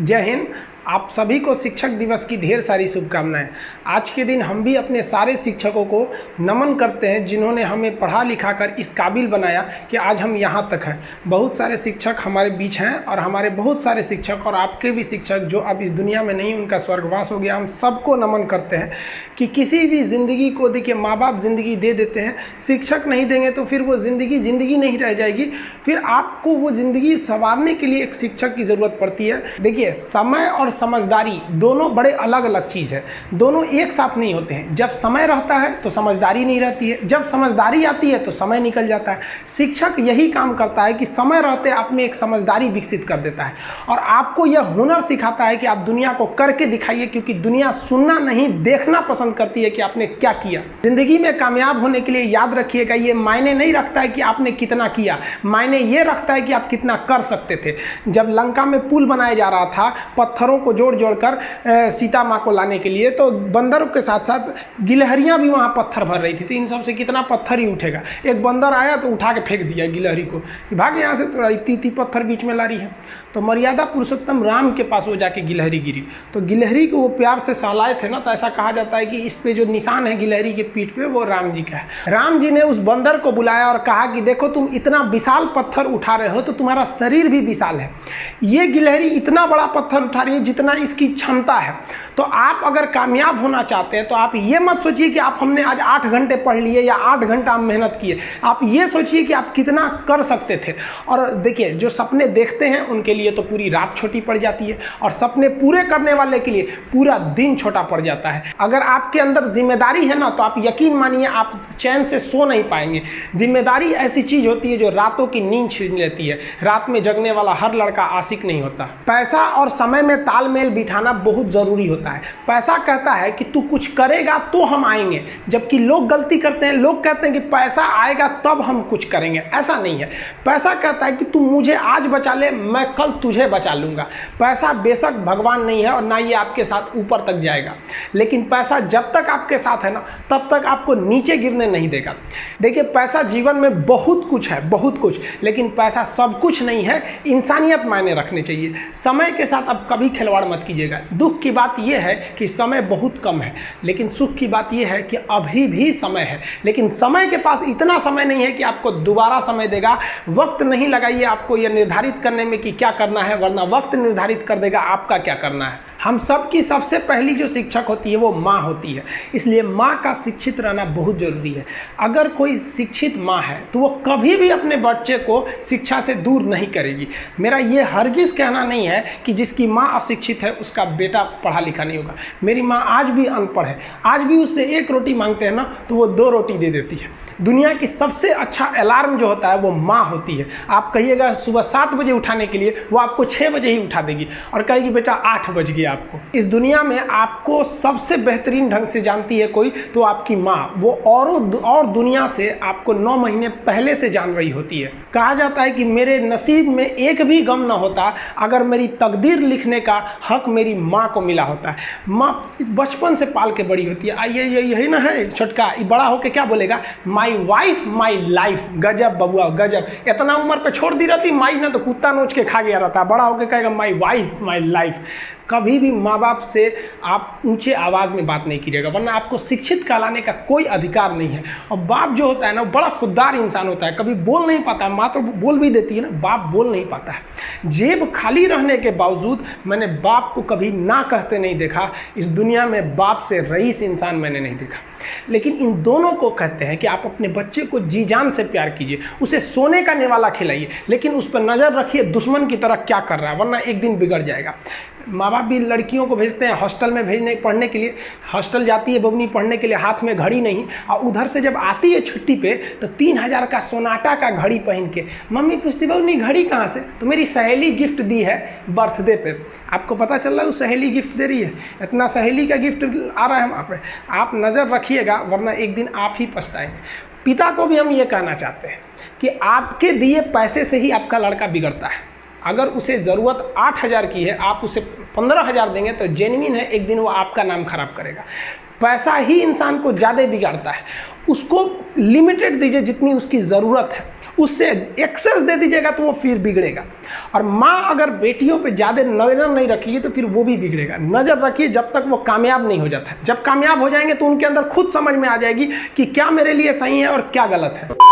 जय हिंद। आप सभी को शिक्षक दिवस की ढेर सारी शुभकामनाएं। आज के दिन हम भी अपने सारे शिक्षकों को नमन करते हैं जिन्होंने हमें पढ़ा लिखा कर इस काबिल बनाया कि आज हम यहाँ तक हैं। बहुत सारे शिक्षक हमारे बीच हैं और हमारे बहुत सारे शिक्षक और आपके भी शिक्षक जो अब इस दुनिया में नहीं, उनका स्वर्गवास हो गया। हम सबको नमन करते हैं कि किसी भी ज़िंदगी को देखिए, माँ बाप ज़िंदगी दे देते हैं, शिक्षक नहीं देंगे तो फिर वो ज़िंदगी नहीं रह जाएगी। फिर आपको वो ज़िंदगी संवारने के लिए एक शिक्षक की ज़रूरत पड़ती है। देखिए, समय और समझदारी दोनों बड़े अलग अलग चीज़ है, दोनों एक साथ नहीं होते हैं। जब समय रहता है तो समझदारी नहीं रहती है, जब समझदारी आती है तो समय निकल जाता है। शिक्षक यही काम करता है कि समय रहते आप में एक समझदारी विकसित कर देता है और आपको यह हुनर सिखाता है कि आप दुनिया को करके दिखाइए, क्योंकि दुनिया सुनना नहीं देखना पसंद करती है कि आपने क्या किया। जिंदगी में कामयाब होने के लिए याद रखिएगा, ये मायने नहीं रखता है कि आपने कितना किया, मायने ये रखता है कि आप कितना कर सकते थे। जब लंका में पुल बनाया जा रहा था पत्थरों को जोड़ जोड़कर सीता माँ को लाने के लिए, तो बंदरों के साथ साथ गिलहरियाँ भी वहाँ पत्थर भर रही थी। तो इन सब से कितना पत्थर ही उठेगा। एक बंदर आया तो उठा के फेंक दिया गिलहरी को, भाग यहाँ से, तो इतनी पत्थर बीच में ला रही है। तो मर्यादा पुरुषोत्तम राम के पास वो जाके गिलहरी गिरी, तो गिलहरी को वो प्यार से सहलाए थे ना, तो ऐसा कहा जाता है कि इस पे जो निशान है गिलहरी के पीठ पे, वो राम जी का है। राम जी ने उस बंदर को बुलाया और कहा कि देखो, तुम इतना विशाल पत्थर उठा रहे हो तो तुम्हारा शरीर भी विशाल है। ये गिलहरी इतना बड़ा पत्थर उठा रही है जितना इसकी क्षमता है। तो आप अगर कामयाब होना चाहते हैं तो आप ये मत सोचिए कि आप हमने आज 8 घंटे पढ़ लिए या 8 घंटा मेहनत किए। आप ये सोचिए कि आप कितना कर सकते थे। और देखिए, जो सपने देखते हैं उनके लिए तो पूरी रात छोटी पड़ जाती है, और सपने पूरे करने वाले के लिए पूरा दिन छोटा पड़ जाता है। अगर आपके अंदर जिम्मेदारी है ना, तो आप यकीन मानिए आप चैन से सो नहीं पाएंगे। जिम्मेदारी ऐसी चीज होती है जो रातों की नींद छीन लेती है। रात में जगने वाला हर लड़का आशिक नहीं होता। पैसा और समय में तालमेल बिठाना बहुत जरूरी होता है। पैसा कहता है कि तू कुछ करेगा तो हम आएंगे, जबकि लोग गलती करते हैं। लोग कहते हैं कि पैसा आएगा तब हम कुछ करेंगे। ऐसा नहीं है। पैसा कहता है कि तू मुझे आज बचा ले, मैं कल तुझे बचा लूंगा। पैसा बेशक भगवान नहीं है और ना ये आपके साथ ऊपर तक जाएगा, लेकिन पैसा जब तक आपके साथ है ना, तब तक आपको नीचे गिरने नहीं देगा। देखिए, पैसा जीवन में बहुत कुछ है, बहुत कुछ, लेकिन पैसा सब कुछ नहीं है। इंसानियत मायने रखने चाहिए। समय के साथ आप कभी खिलवाड़ मत कीजिएगा। दुख की बात यह है कि समय बहुत कम है, लेकिन सुख की बात यह है कि अभी भी समय है। लेकिन समय के पास इतना समय नहीं है कि आपको दोबारा समय देगा। वक्त नहीं लगाइए आपको यह निर्धारित करने में कि क्या करना है, वरना वक्त निर्धारित कर देगा आपका क्या करना है। हम सब की सबसे पहली जो शिक्षक होती है वो माँ होती है, इसलिए माँ का शिक्षित रहना बहुत जरूरी है। अगर कोई शिक्षित माँ है तो वो कभी भी अपने बच्चे को शिक्षा से दूर नहीं करेगी। मेरा ये हरगिज़ कहना नहीं है कि जिसकी माँ अशिक्षित अशिक्षित है उसका बेटा पढ़ा लिखा नहीं होगा। मेरी माँ आज भी अनपढ़ है, आज भी उससे एक रोटी मांगते हैं ना तो वो 2 रोटी दे देती है। दुनिया की सबसे अच्छा अलार्म जो होता है वो माँ होती है। आप कहिएगा सुबह 7 बजे उठाने के लिए, वो आपको 6 बजे ही उठा देगी और कहेगी बेटा 8 बज गया आपको। इस दुनिया में आपको सबसे बेहतरीन ढंग से जानती है कोई तो आपकी माँ, वो और दुनिया से आपको 9 महीने पहले से जान रही होती है। कहा जाता है कि मेरे नसीब में एक भी गम ना होता अगर मेरी तकदीर लिखने का हक मेरी माँ को मिला होता है। माँ बचपन से पाल के बड़ी होती है। आइए यही ना है छोटका, बड़ा होके क्या बोलेगा, माई वाइफ माई लाइफ। गजब बबुआ गजब, इतना उम्र पे छोड़ दी रहती माई ना तो कुत्ता नोच के खा गया रहता, बड़ा होके कहेगा माई वाइफ माई लाइफ। कभी भी माँ बाप से आप ऊंचे आवाज़ में बात नहीं कीजिएगा, वरना आपको शिक्षित कहलाने का कोई अधिकार नहीं है। और बाप जो होता है ना, बड़ा खुददार इंसान होता है, कभी बोल नहीं पाता है। माँ तो बोल भी देती है ना, बाप बोल नहीं पाता है। जेब खाली रहने के बावजूद मैंने बाप को कभी ना कहते नहीं देखा। इस दुनिया में बाप से रईस इंसान मैंने नहीं देखा। लेकिन इन दोनों को कहते हैं कि आप अपने बच्चे को जी जान से प्यार कीजिए, उसे सोने का निवाला खिलाइए, लेकिन उस पर नज़र रखिए दुश्मन की तरह क्या कर रहा है, वरना एक दिन बिगड़ जाएगा। माँ बाप भी लड़कियों को भेजते हैं हॉस्टल में पढ़ने के लिए। हॉस्टल जाती है बबनी पढ़ने के लिए, हाथ में घड़ी नहीं, और उधर से जब आती है छुट्टी पे तो 3000 का सोनाटा का घड़ी पहन के मम्मी पूछती बबनी घड़ी कहाँ से, तो मेरी सहेली गिफ्ट दी है बर्थडे पे। आपको पता चल रहा है वो सहेली गिफ्ट दे रही है, इतना सहेली का गिफ्ट आ रहा है वहाँ पे। आप नज़र रखिएगा वरना एक दिन आप ही पछताएंगे। पिता को भी हम ये कहना चाहते हैं कि आपके दिए पैसे से ही आपका लड़का बिगड़ता है। अगर उसे ज़रूरत 8000 की है, आप उसे 15000 देंगे तो जेन्युइन है, एक दिन वो आपका नाम खराब करेगा। पैसा ही इंसान को ज़्यादा बिगाड़ता है। उसको लिमिटेड दीजिए जितनी उसकी ज़रूरत है, उससे एक्सेस दे दीजिएगा तो वो फिर बिगड़ेगा। और माँ अगर बेटियों पे ज़्यादा नज़र नहीं रखिए तो फिर वो भी बिगड़ेगा। नज़र रखिए जब तक वो कामयाब नहीं हो जाता है। जब कामयाब हो जाएंगे तो उनके अंदर खुद समझ में आ जाएगी कि क्या मेरे लिए सही है और क्या गलत है।